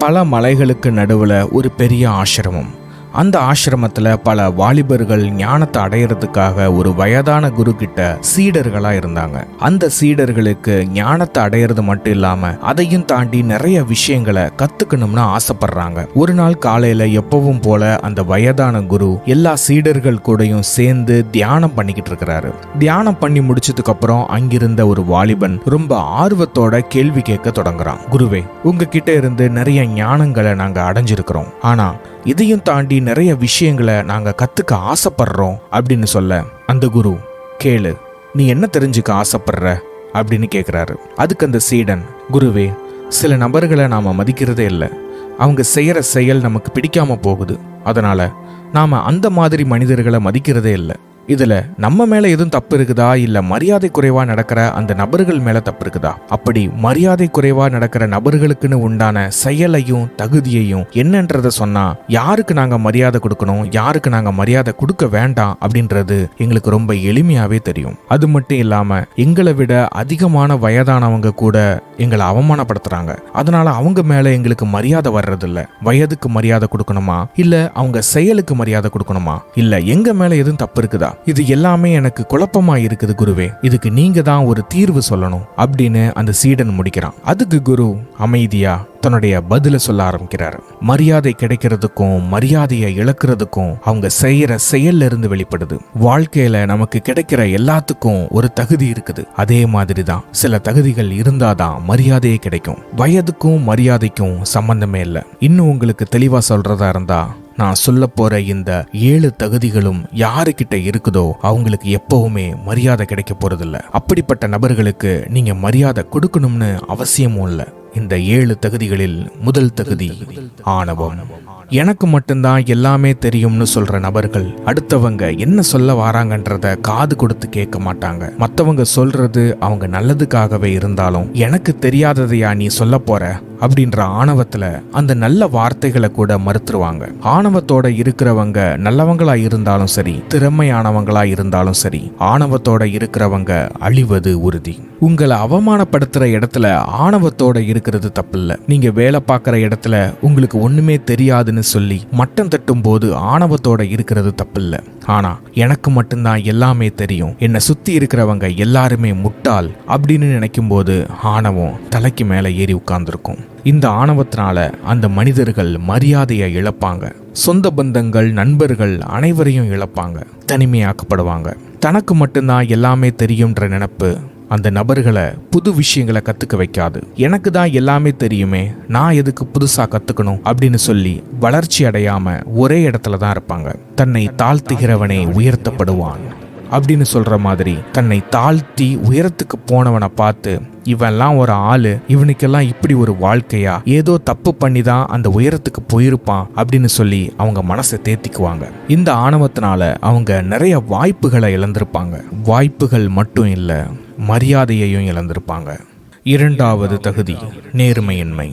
பல மலைகளுக்கு நடுவில் ஒரு பெரிய ஆசிரமம். அந்த ஆசிரமத்தில் பல வாலிபர்கள் ஞானத்தை அடையிறதுக்காக ஒரு வயதான குரு கிட்ட சீடர்களா இருந்தாங்க. அந்த சீடர்களுக்கு ஞானத்தை அடையிறது மட்டும் இல்லாம அதையும் தாண்டி நிறைய விஷயங்களை கத்துக்கணும்னு ஆசைப்படுறாங்க. ஒரு நாள் காலையில எப்பவும் போல அந்த வயதான குரு எல்லா சீடர்கள் கூடயும் சேர்ந்து தியானம் பண்ணிக்கிட்டு இருக்கிறாரு. தியானம் பண்ணி முடிச்சதுக்கு அப்புறம் அங்கிருந்த ஒரு வாலிபன் ரொம்ப ஆர்வத்தோட கேள்வி கேட்க தொடங்குறான். குருவே, உங்ககிட்ட இருந்து நிறைய ஞானங்களை நாங்க அடைஞ்சிருக்கிறோம், ஆனா இதையும் தாண்டி நிறைய விஷயங்களை நாங்க கத்துக்க ஆசைப்படுறோம் அப்படின்னு சொல்ல, அந்த குரு, கேளு, நீ என்ன தெரிஞ்சுக்க ஆசைப்படுற அப்படின்னு கேட்குறாரு. அதுக்கு அந்த சீடன், குருவே, சில நபர்களை நாம மதிக்கிறதே இல்லை, அவங்க செய்யற செயல் நமக்கு பிடிக்காம போகுது, அதனால நாம அந்த மாதிரி மனிதர்களை மதிக்கிறதே இல்லை. இதுல நம்ம மேல எதுவும் தப்பு இருக்குதா, இல்ல மரியாதை குறைவா நடக்கிற அந்த நபர்கள் மேல தப்பு இருக்குதா? அப்படி மரியாதை குறைவா நடக்கிற நபர்களுக்குன்னு உண்டான செயலையும் தகுதியையும் என்னன்றத சொன்னா யாருக்கு நாங்க மரியாதை கொடுக்கணும், யாருக்கு நாங்க மரியாதை கொடுக்க வேண்டாம் அப்படின்றது எங்களுக்கு ரொம்ப எளிமையாவே தெரியும். அது மட்டும் இல்லாம எங்களை விட அதிகமான வயதானவங்க கூட எங்களை அவமானப்படுத்துறாங்க. அதனால அவங்க மேல எங்களுக்கு மரியாதை வர்றதில்ல. வயதுக்கு மரியாதை கொடுக்கணுமா, இல்ல அவங்க செயலுக்கு மரியாதை கொடுக்கணுமா, இல்ல எங்க மேல எதுவும் தப்பு இருக்குதா? இது எல்லாமே எனக்கு குழப்பமா இருக்குது குருவே, இதுக்கு நீங்க தான் ஒரு தீர்வு சொல்லணும் அப்படின்னு அந்த சீடன் முடிக்கிறான். அதுக்கு குரு அமைதியா தன்னுடைய பதில சொல்ல ஆரம்பிக்கிறார். மரியாதை கிடைக்கிறதுக்கும் மரியாதையை இழக்கிறதுக்கும் அவங்க செய்யற செயல்ல இருந்து வெளிப்படுது. வாழ்க்கையில நமக்கு கிடைக்கிற எல்லாத்துக்கும் ஒரு தகுதி இருக்குது. அதே மாதிரிதான் சில தகுதிகள் இருந்தாதான் மரியாதையே கிடைக்கும். வயதுக்கும் மரியாதைக்கும் சம்பந்தமே இல்லை. இன்னும் உங்களுக்கு தெளிவா சொல்றதா இருந்தா, நான் சொல்ல போற இந்த 7 தகுதிகளும் யாருக்கிட்ட இருக்குதோ அவங்களுக்கு எப்பவுமே மரியாதை கிடைக்க போறதில்ல. அப்படிப்பட்ட நபர்களுக்கு நீங்க மரியாதை கொடுக்கணும்னு அவசியமும் இல்லை. இந்த 7 தகுதிகளில் முதல் தகுதி ஆணவம். எனக்கு மட்டும்தான் எல்லாமே தெரியும்னு சொல்ற நபர்கள் அடுத்தவங்க என்ன சொல்ல வராங்கன்றத காது கொடுத்து கேட்க மாட்டாங்க. மத்தவங்க சொல்றது அவங்க நல்லதுக்காகவே இருந்தாலும் எனக்கு தெரியாததையா நீ சொல்ல போற அப்படின்ற ஆணவத்துல அந்த நல்ல வார்த்தைகளை கூட மறுத்துருவாங்க. ஆணவத்தோட இருக்கிறவங்க நல்லவங்களா இருந்தாலும் சரி, திறமையானவங்களா இருந்தாலும் சரி, ஆணவத்தோட இருக்கிறவங்க அழிவது உறுதி. உங்களை அவமானப்படுத்துற இடத்துல ஆணவத்தோட இருக்கிறது தப்பில்லை. நீங்க வேலை பார்க்குற இடத்துல உங்களுக்கு ஒண்ணுமே தெரியாதுன்னு சொல்லி மட்டம் தட்டும் போது ஆணவத்தோட இருக்கிறது தப்பில்லை. ஆனா எனக்கு மட்டும்தான் எல்லாமே தெரியும், என்னை சுத்தி இருக்கிறவங்க எல்லாருமே முட்டாள் அப்படின்னு நினைக்கும் போது ஆணவம் தலைக்கு மேல ஏறி உட்கார்ந்துருக்கும். இந்த ஆணவத்தினால அந்த மனிதர்கள் மரியாதையை இழப்பாங்க. சொந்த பந்தங்கள், நண்பர்கள் அனைவரையும் இழப்பாங்க. தனிமையாக்கப்படுவாங்க. தனக்கு மட்டும்தான் எல்லாமே தெரியும்ன்ற நினைப்பு அந்த நபர்களை புது விஷயங்களை கத்துக்க வைக்காது. எனக்கு தான் எல்லாமே தெரியுமே, நான் எதுக்கு புதுசா கத்துக்கணும் அப்படின்னு சொல்லி வளர்ச்சி அடையாம ஒரே இடத்துல தான் இருப்பாங்க. தன்னை தாழ்த்துகிறவனே உயர்த்தப்படுவான் அப்படின்னு சொல்ற மாதிரி தன்னை தாழ்த்தி உயரத்துக்கு போனவனை பார்த்து, இவன்லாம் ஒரு ஆளு, இவனுக்கெல்லாம் இப்படி ஒரு வாழ்க்கையா, ஏதோ தப்பு பண்ணி தான் அந்த உயரத்துக்கு போயிருப்பான் அப்படின்னு சொல்லி அவங்க மனசை தேத்திக்குவாங்க. இந்த ஆணவத்தினால அவங்க நிறைய வாய்ப்புகளை இழந்திருப்பாங்க. வாய்ப்புகள் மட்டும் இல்ல, மரியாதையையும் இழந்திருப்பாங்க. இரண்டாவது தகுதி நேர்மையின்மை.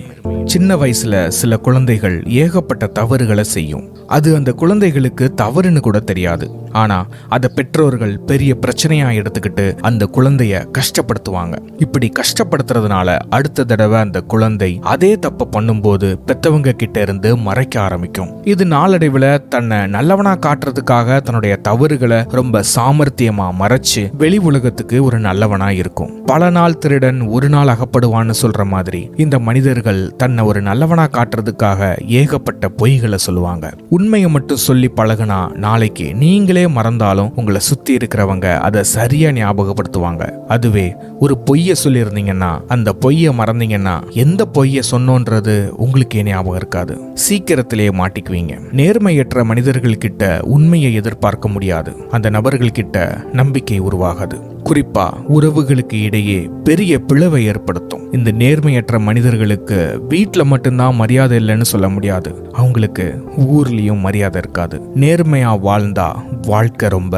சின்ன வயசுல சில குழந்தைகள் ஏகப்பட்ட தவறுகளை செய்யும். அது அந்த குழந்தைகளுக்கு தவறுன்னு கூட தெரியாது. ஆனா அதை பெற்றோர்கள் பெரிய பிரச்சனையா எடுத்துக்கிட்டு அந்த குழந்தைய கஷ்டப்படுத்துவாங்க. இப்படி கஷ்டப்படுத்துறதுனால அடுத்த தடவை அந்த குழந்தை அதே தப்ப பண்ணும்போது பெத்தவங்க கிட்ட இருந்து மறைக்க ஆரம்பிக்கும். இது நாளடைவுல தன்னை நல்லவனா காட்டுறதுக்காக தன்னுடைய தவறுகளை ரொம்ப சாமர்த்தியமா மறைச்சு வெளி உலகத்துக்கு ஒரு நல்லவனா இருக்கும். பல நாள் திருடன் ஒரு நாள் அகப்படுவான்னு சொல்ற மாதிரி இந்த மனிதர்கள் தன்னை ஒரு நல்லவனா காட்டுறதுக்காக ஏகப்பட்ட பொய்களை சொல்லுவாங்க. உண்மையை மட்டும் சொல்லி பழகுனா நாளைக்கு நீங்களே மறந்தாலும் உங்களை சுத்தி இருக்கிறவங்க அதை சரியா ஞாபகப்படுத்துவாங்க. அதுவே ஒரு பொய்ய சொல்லி இருந்தீங்கன்னா, அந்த பொய்ய மறந்தீங்கன்னா எந்த பொய்ய சொன்னோன்றது உங்களுக்கே ஞாபகம் இருக்காது. சீக்கிரத்திலேயே மாட்டிக்குவீங்க. நேர்மையற்ற மனிதர்கள் கிட்ட உண்மையை எதிர்பார்க்க முடியாது. அந்த நபர்கள் கிட்ட நம்பிக்கை உருவாகாது. குறிப்பா உறவுகளுக்கு இடையே பெரிய பிளவை ஏற்படுத்தும். இந்த நேர்மையற்ற மனிதர்களுக்கு வீட்டுல மட்டும்தான் மரியாதை இல்லைன்னு சொல்ல முடியாது, அவங்களுக்கு ஊர்லயும் மரியாதை இருக்காது. நேர்மையா வாழ்ந்தா வாழ்க்கை ரொம்ப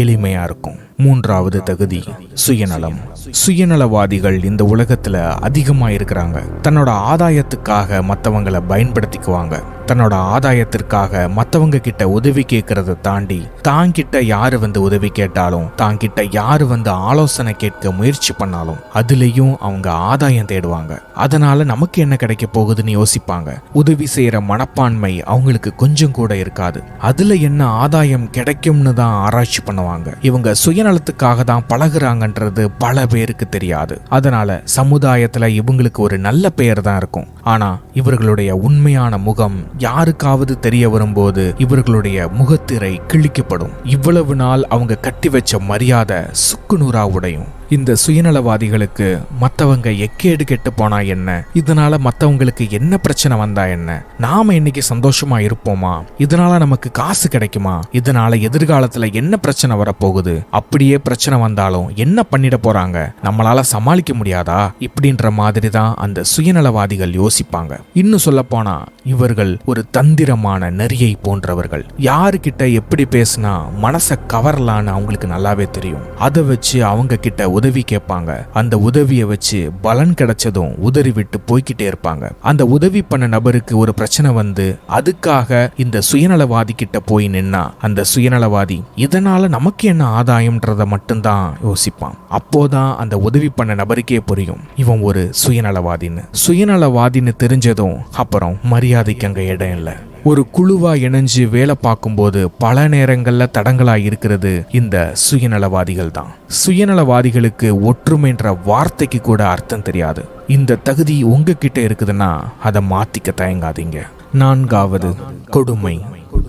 எளிமையா இருக்கும். மூன்றாவது தகுதி சுயநலம். சுயநலவாதிகள் இந்த உலகத்துல அதிகமா இருக்கிறாங்க. தன்னோட ஆதாயத்துக்காக மற்றவங்களை பயன்படுத்திக்குவாங்க. தன்னோட ஆதாயத்திற்காக மத்தவங்க கிட்ட உதவி கேட்கறத தாண்டி தாங்கிட்ட யாரு வந்து உதவி கேட்டாலும் தாங்கிட்ட யாரு வந்து ஆலோசனை கேட்க முயற்சி பண்ணாலும் அதுலயும் அவங்க ஆதாயம் தேடுவாங்க. அதனால நமக்கு என்ன கிடைக்க போகுதுன்னு யோசிப்பாங்க. உதவி செய்யற மனப்பான்மை அவங்களுக்கு கொஞ்சம் கூட இருக்காது. அதுல என்ன ஆதாயம் கிடைக்கும்னு தான் ஆராய்ச்சி பண்ணுவாங்க. இவங்க சுயநலத்துக்காக தான் பழகுறாங்கன்றது பல பேருக்கு தெரியாது. அதனால சமுதாயத்துல இவங்களுக்கு ஒரு நல்ல பெயர் தான் இருக்கும். ஆனா இவர்களுடைய உண்மையான முகம் யாருக்காவது தெரிய வரும்போது இவர்களுடைய முகத்திரை கிழிக்கப்படும். இவ்வளவு நாள் அவங்க கட்டி வச்ச மரியாதை சுக்குநூறா உடையும். இந்த சுயநலவாதிகளுக்கு மற்றவங்க எக்கேடு கெட்டு போனா என்ன, இதனால மற்றவங்களுக்கு என்ன பிரச்சனை வந்தா என்ன, நாம இன்னைக்கு சந்தோஷமா இருப்போமா, இதனால நமக்கு காசு கிடைக்குமா, இதனால எதிர்காலத்துல என்ன பிரச்சனை வரப்போகுது, அப்படியே பிரச்சனை வந்தாலும் என்ன பண்ணிட போறாங்க, நம்மளால சமாளிக்க முடியாதா, இப்படின்ற மாதிரி தான் அந்த சுயநலவாதிகள் யோசிப்பாங்க. இன்னும் சொல்ல போனா இவர்கள் ஒரு தந்திரமான நரியை போன்றவர்கள். யாருக்கிட்ட எப்படி பேசினா மனசை கவரலான்னு அவங்களுக்கு நல்லாவே தெரியும். அதை வச்சு அவங்க கிட்ட உதவி கேட்பாங்க. அந்த உதவியை வச்சு பலன் கிடைச்சதும் உதறி விட்டு போய்கிட்டே இருப்பாங்க. அந்த உதவி பண்ண நபருக்கு ஒரு பிரச்சனை வந்து அதுக்காக இந்த சுயநலவாதி கிட்ட போய் நின்னா அந்த சுயநலவாதி இதனால நமக்கு என்ன ஆதாயம்ன்றத மட்டும்தான் யோசிப்பான். அப்போதான் அந்த உதவி பண்ண நபருக்கே புரியும் இவன் ஒரு சுயநலவாதின்னு. சுயநலவாதின்னு தெரிஞ்சதும் அப்புறம் மரியாதைக்கு அங்க இடம் இல்லை. ஒரு குழுவா இணைஞ்சு வேலை பார்க்கும்போது பல நேரங்கள்ல தடங்களா இருக்கிறது இந்த சுயநலவாதிகள் தான். சுயநலவாதிகளுக்கு ஒற்றுமைன்ற வார்த்தைக்கு கூட அர்த்தம் தெரியாது. இந்த தகுதி உங்ககிட்ட இருக்குதுன்னா அதை மாத்திக்க தயங்காதீங்க. 4வது, கொடுமை.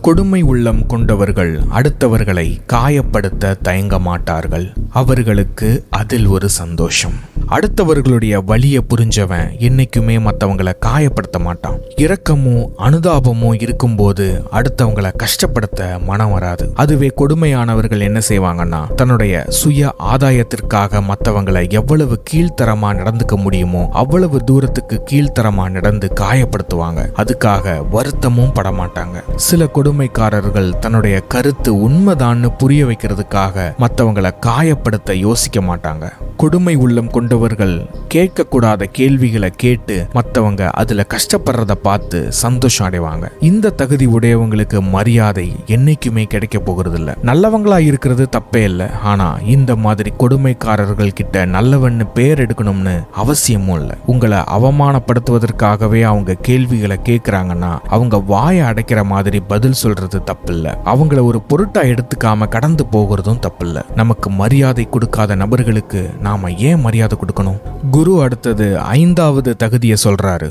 கொடுமை உள்ளம் கொண்டவர்கள் அடுத்தவர்களை காயப்படுத்த தயங்க மாட்டார்கள். அவர்களுக்கு அதில் ஒரு சந்தோஷம். அடுத்தவர்களுடைய வலியை புரிஞ்சவன் என்னைக்குமே மற்றவங்களை காயப்படுத்த மாட்டான். இரக்கமும் அனுதாபமும் இருக்கும்போது அடுத்தவங்களை கஷ்டப்படுத்த மனம் வராது. அதுவே கொடுமையானவர்கள் என்ன செய்வாங்கன்னா தன்னுடைய சுய ஆதாயத்திற்காக மற்றவங்களை எவ்வளவு கீழ்த்தரமா நடந்துக்க முடியுமோ அவ்வளவு தூரத்துக்கு கீழ்த்தரமா நடந்து காயப்படுத்துவாங்க. அதுக்காக வருத்தமும் படமாட்டாங்க. சில கொடுமைக்காரர்கள் தன்னுடைய கருத்து உண்மைதான்னு புரிய வைக்கிறதுக்காக மற்றவங்களை காயப்படுத்த யோசிக்க மாட்டாங்க. கொடுமை உள்ளம் கொண்டவர்கள் கேட்கக்கூடாத கேள்விகளை கேட்டு மற்றவங்க அதுல கஷ்டப்படுறத பார்த்து சந்தோஷம் அடைவாங்க. இந்த தகுதி உடையவங்களுக்கு மரியாதை என்னைக்குமே கிடைக்க போகிறது இல்ல. நல்லவங்களா இருக்கிறது தப்பே இல்லை. ஆனா இந்த மாதிரி கொடுமைக்காரர்கள் கிட்ட நல்லவன்னு பேர் எடுக்கணும்னு அவசியமும் இல்லை. உங்களை அவமானப்படுத்துவதற்காகவே அவங்க கேள்விகளை கேட்கிறாங்கன்னா அவங்க வாயை அடைக்கிற மாதிரி பதில் சொல்றது தப்பில்ல. அவங்கள ஒரு பொருட்டா எடுத்துக்காம கடந்து போகிறதும் தப்பில்ல. நமக்கு மரியாதை கொடுக்காத நபர்களுக்கு நாம ஏன் மரியாதை கொடுக்கணும்? குரு அடுத்தது 5வது தகுதியை சொல்றாரு,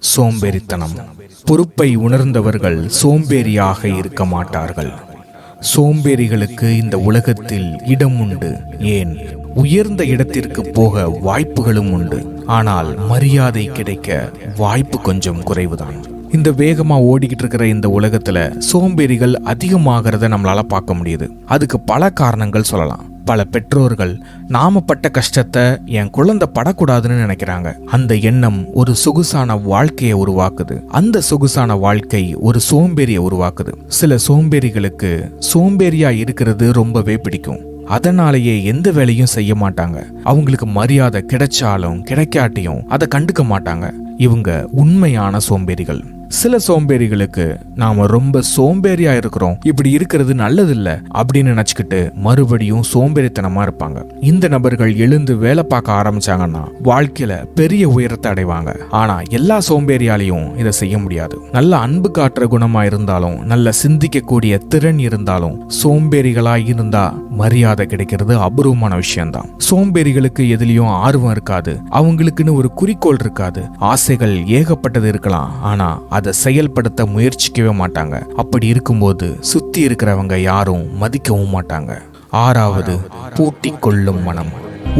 சோம்பேறித்தனம். பொறுப்பை உணர்ந்தவர்கள் சோம்பேறியாக இருக்க மாட்டார்கள். சோம்பேறிகளுக்கு இந்த உலகத்தில் இடம் உண்டு, ஏன் உயர்ந்த இடத்திற்கு போக வாய்ப்புகளும் உண்டு. ஆனால் மரியாதை கிடைக்க வாய்ப்பு கொஞ்சம் குறைவுதான். இந்த வேகமா ஓடிக்கிட்டு இருக்கிற இந்த உலகத்துல சோம்பேறிகள் அதிகமாகிறத நம்மளால பார்க்க முடியுது. அதுக்கு பல காரணங்கள் சொல்லலாம். பல பெற்றோர்கள் நாம பட்ட கஷ்டத்தை என் குழந்தை படக்கூடாதுன்னு நினைக்கிறாங்க. அந்த எண்ணம் ஒரு சொகுசான வாழ்க்கையை உருவாக்குது. அந்த சொகுசான வாழ்க்கை ஒரு சோம்பேறியை உருவாக்குது. சில சோம்பேறிகளுக்கு சோம்பேறியா இருக்கிறது ரொம்பவே பிடிக்கும். அதனாலேயே எந்த வேலையும் செய்ய மாட்டாங்க. அவங்களுக்கு மரியாதை கிடைச்சாலும் கிடைக்காட்டியும் அதை கண்டுக்க மாட்டாங்க. இவங்க உண்மையான சோம்பேறிகள். சில சோம்பேறிகளுக்கு நாம ரொம்ப சோம்பேறியா இருக்கிறோம், இப்படி இருக்கிறது நல்லதில்ல அப்படின்னு நினைச்சுக்கிட்டு மறுபடியும் சோம்பேறித்தனமா இருப்பாங்க. இந்த நபர்கள் எழுந்து வேலை பார்க்க ஆரம்பிச்சாங்கன்னா வாழ்க்கையில பெரிய உயரத்தை அடைவாங்க. ஆனா எல்லா சோம்பேறியாலையும் இதை செய்ய முடியாது. நல்ல அன்பு காட்டுற குணமா இருந்தாலும் நல்ல சிந்திக்கக்கூடிய திறன் இருந்தாலும் சோம்பேறிகளா இருந்தா மரியாதை கிடைக்கிறது அபூர்வமான விஷயம்தான். சோம்பேறிகளுக்கு எதுலயும் ஆர்வம் இருக்காது. அவங்களுக்குன்னு ஒரு குறிக்கோள் இருக்காது. ஆசைகள் ஏகப்பட்டது இருக்கலாம், ஆனா அதை செயல்படுத்த முயற்சிக்கவே மாட்டாங்க. அப்படி இருக்கும்போது சுத்தி இருக்கிறவங்க யாரும் மதிக்கவும் மாட்டாங்க. 6வது, போட்டி கொள்ளும் மனம்.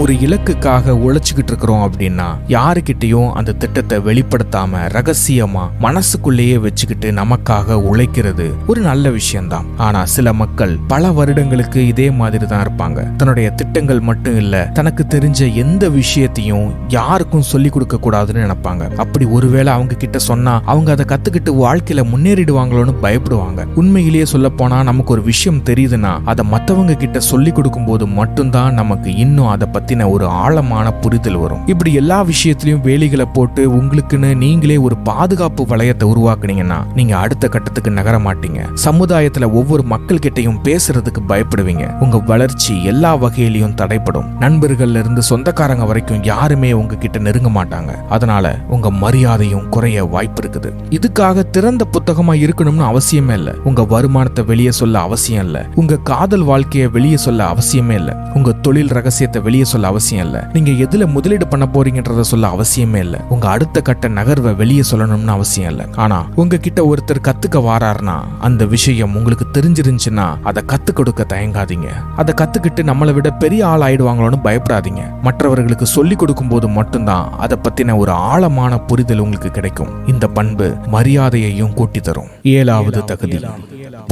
ஒரு இலக்குக்காக உழைச்சுக்கிட்டு இருக்கிறோம் அப்படின்னா யாருக்கிட்டையும் அந்த திட்டத்தை வெளிப்படுத்தாம ரகசியமா மனசுக்குள்ளேயே வச்சுக்கிட்டு நமக்காக உழைக்கிறது ஒரு நல்ல விஷயம்தான். ஆனா சில மக்கள் பல வருடங்களுக்கு இதே மாதிரி தான் இருப்பாங்க. தன்னுடைய திட்டங்கள் மட்டும் இல்ல, தனக்கு தெரிஞ்ச எந்த விஷயத்தையும் யாருக்கும் சொல்லி கொடுக்க கூடாதுன்னு நினைப்பாங்க. அப்படி ஒருவேளை அவங்க கிட்ட சொன்னா அவங்க அதை கத்துக்கிட்டு வாழ்க்கையில முன்னேறிடுவாங்களோன்னு பயப்படுவாங்க. உண்மையிலேயே சொல்ல போனா நமக்கு ஒரு விஷயம் தெரியுதுன்னா அதை மத்தவங்க கிட்ட சொல்லி கொடுக்கும் போது மட்டும்தான் நமக்கு இன்னும் அதை பத்தின ஒரு ஆழமான புரிதல் வரும். இப்படி எல்லா விஷயத்திலயும் வேலிகளை போட்டு உங்களுக்குன்னு நீங்களே ஒரு பாதுகாப்பு வளையத்தை உருவாக்குனீங்கன்னா நீங்க அடுத்த கட்டத்துக்கு நகர மாட்டீங்க. சமுதாயத்துல ஒவ்வொரு மக்கள் கிட்டையும் பேசுறதுக்கு பயப்படுவீங்க. உங்க வளர்ச்சி எல்லா வகையிலையும் தடைப்படும். நண்பர்கள்ல இருந்து சொந்தக்காரங்க வரைக்கும் யாருமே உங்ககிட்ட நெருங்க மாட்டாங்க. அதனால உங்க மரியாதையும் குறைய வாய்ப்பு இருக்குது. இதுக்காக திறந்த புத்தகமா இருக்கணும்னு அவசியமே இல்ல. உங்க வருமானத்தை வெளியே சொல்ல அவசியம் இல்ல. உங்க காதல் வாழ்க்கையை வெளியே சொல்ல அவசியமே இல்ல. உங்க தொழில் ரகசியத்தை வெளியே சொல்ல அவசியம் இல்ல. நீங்க எதுல முதலீடு பண்ண போறீங்கன்றத சொல்ல அவசியமே இல்ல. உங்க அடுத்த கட்ட நகர்வை வெளியே சொல்லணும்னு அவசியம் இல்ல. ஆனா உங்ககிட்ட ஒருத்தர் கத்துக்க வாராருன்னா அந்த விஷயம் உங்களுக்கு தெரிஞ்சிருந்துச்சுன்னா அதை கத்து கொடுக்க தயங்காதீங்க. அதை கத்துக்கிட்டு நம்மளை விட பெரிய ஆள் ஆயிடுவாங்களோன்னு பயப்படாதீங்க. மற்றவர்களுக்கு சொல்லி கொடுக்கும் போது மட்டும்தான் அதை பத்தின ஒரு ஆழமான புரிதல் உங்களுக்கு கிடைக்கும். இந்த பண்பு மரியாதையையும் கூட்டி தரும். 7வது தகுதி,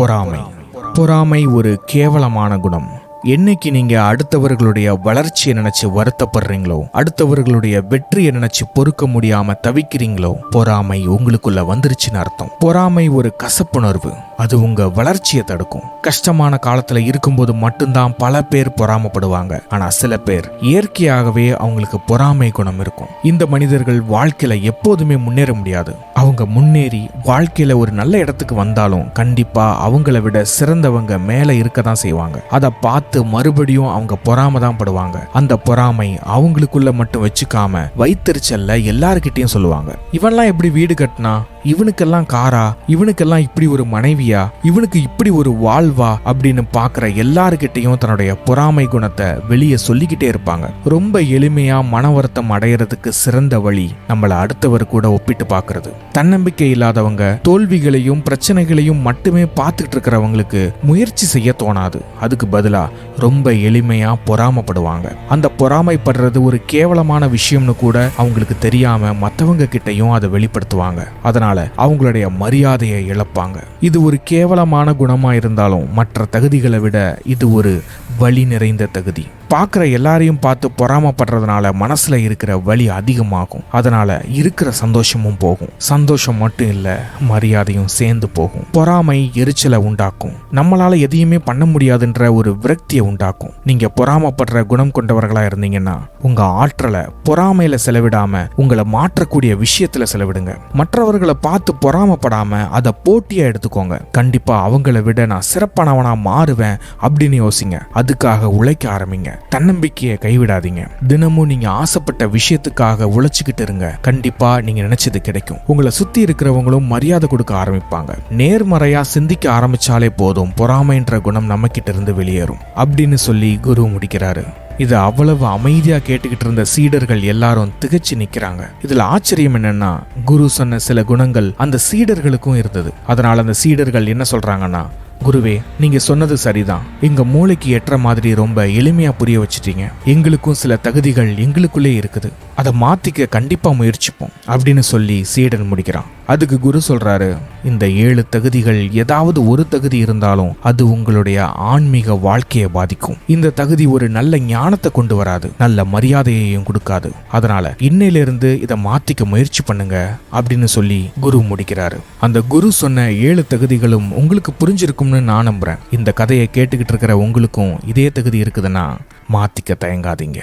பொறாமை. பொறாமை ஒரு கேவலமான குணம். என்னைக்கு நீங்க அடுத்தவர்களுடைய வளர்ச்சியை நினைச்சு வருத்தப்படுறீங்களோ, அடுத்தவர்களுடைய வெற்றியை நினைச்சு பொறுக்க முடியாம தவிக்கிறீங்களோ, பொறாமை உங்களுக்குள்ள வந்துருச்சுன்னு அர்த்தம். பொறாமை ஒரு கசப்புணர்வு. அது உங்க வளர்ச்சியை தடுக்கும். கஷ்டமான காலத்துல இருக்கும்போது மட்டும்தான் பல பேர் பொறாமப்படுவாங்க. ஆனா சில பேர் இயற்கையாகவே அவங்களுக்கு பொறாமை குணம் இருக்கும். இந்த மனிதர்கள் வாழ்க்கையில எப்போதுமே முன்னேற முடியாது. அவங்க முன்னேறி வாழ்க்கையில ஒரு நல்ல இடத்துக்கு வந்தாலும் கண்டிப்பா அவங்கள விட சிறந்தவங்க மேல இருக்கதான் செய்வாங்க. அதை பார்த்து மறுபடியும் அவங்க பொறாம தான் படுவாங்க. அந்த பொறாமை அவங்களுக்குள்ள மட்டும் வச்சுக்காம வைத்தறிச்சல்ல எல்லார்கிட்டையும் சொல்லுவாங்க. இவன்லாம் எப்படி வீடு கட்டினா, இவனுக்கெல்லாம் காரா, இவனுக்கெல்லாம் இப்படி ஒரு மனைவியா, இவனுக்கு இப்படி ஒரு வாழ்வா அப்படின்னு பாக்குற எல்லார்கிட்டையும் தன்னுடைய பொறாமை குணத்தை வெளியே சொல்லிக்கிட்டே இருப்பாங்க. ரொம்ப எளிமையா மன வருத்தம் அடையறதுக்கு சிறந்த வழி நம்மள அடுத்தவர் கூட ஒப்பிட்டு பாக்குறது. தன்னம்பிக்கை இல்லாதவங்க தோல்விகளையும் பிரச்சனைகளையும் மட்டுமே பார்த்துட்டு இருக்கிறவங்களுக்கு முயற்சி செய்ய தோணாது. அதுக்கு பதிலா ரொம்ப எளிமையா பொறாமப்படுவாங்க. அந்த பொறாமைப்படுறது ஒரு கேவலமான விஷயம்னு கூட அவங்களுக்கு தெரியாம மற்றவங்க கிட்டையும் அதை வெளிப்படுத்துவாங்க. அதனால அவங்களுடைய மரியாதையை இழப்பாங்க. இது ஒரு கேவலமான குணமா இருந்தாலும் மற்ற தகுதிகளை விட இது ஒரு வலி நிறைந்த தகுதி. பார்க்குற எல்லாரையும் பார்த்து பொறாமப்படுறதுனால மனசுல இருக்கிற வலி அதிகமாகும். அதனால இருக்கிற சந்தோஷமும் போகும். சந்தோஷம் மட்டும் இல்ல, மரியாதையும் சேர்ந்து போகும். பொறாமை எரிச்சலை உண்டாக்கும். நம்மளால எதையுமே பண்ண முடியாதுன்ற ஒரு விரக்தியை உண்டாக்கும். நீங்க பொறாமப்படுற குணம் கொண்டவர்களா இருந்தீங்கன்னா உங்க ஆற்றலை பொறாமையில செலவிடாம உங்களை மாற்றக்கூடிய விஷயத்துல செலவிடுங்க. மற்றவர்களை பார்த்து பொறாமப்படாம அதை போட்டியா எடுத்துக்கோங்க. கண்டிப்பா அவங்கள விட நான் சிறப்பானவனா மாறுவேன் அப்படின்னு யோசிங்க. அதுக்காக உழைக்க ஆரம்பிங்க. தன்னம்பிக்கையை கைவிடாதீங்க. தினமும் நீங்க ஆசைப்பட்ட விஷயத்துக்காக உழைச்சுக்கிட்டு இருங்க. கண்டிப்பா நீங்க நினைச்சது கிடைக்கும். உங்களை சுத்தி இருக்கிறவங்களும் மரியாதை கொடுக்க ஆரம்பிப்பாங்க. நேர்மறையா சிந்திக்க ஆரம்பிச்சாலே போதும், பொறாமைன்ற குணம் நம்ம கிட்ட இருந்து வெளியேறும் அப்படின்னு சொல்லி குரு முடிக்கிறாரு. இது அவ்வளவு அமைதியா கேட்டுக்கிட்டு இருந்த சீடர்கள் எல்லாரும் திகைச்சு நிக்கிறாங்க. இதுல ஆச்சரியம் என்னன்னா, குரு சொன்ன சில குணங்கள் அந்த சீடர்களுக்கும் இருந்தது. அதனால அந்த சீடர்கள் என்ன சொல்றாங்கன்னா, குருவே, நீங்க சொன்னது சரிதான். எங்க மூளைக்கு ஏற்ற மாதிரி ரொம்ப எளிமையா புரிய வச்சிட்டீங்க. எங்களுக்கும் சில தகுதிகள் எங்களுக்குள்ளே இருக்குது. அதை மாத்திக்க கண்டிப்பா முயற்சிப்போம் அப்படின்னு சொல்லி சீடன் முடிக்கிறான். அதுக்கு குரு சொல்றாரு, இந்த 7 தகுதிகள் ஏதாவது ஒரு தகுதி இருந்தாலும் அது உங்களுடைய ஆன்மீக வாழ்க்கையை பாதிக்கும். இந்த தகுதி ஒரு நல்ல ஞானத்தை கொண்டு வராது, நல்ல மரியாதையையும் கொடுக்காது. அதனால இன்னையிலிருந்து இதை மாத்திக்க முயற்சி பண்ணுங்க அப்படின்னு சொல்லி குரு முடிக்கிறாரு. அந்த குரு சொன்ன 7 தகுதிகளும் உங்களுக்கு புரிஞ்சிருக்கும்னு நான் நம்புறேன். இந்த கதையை கேட்டுக்கிட்டு இருக்கிற உங்களுக்கும் இதே தகுதி இருக்குதுன்னா மாத்திக்க தயங்காதீங்க.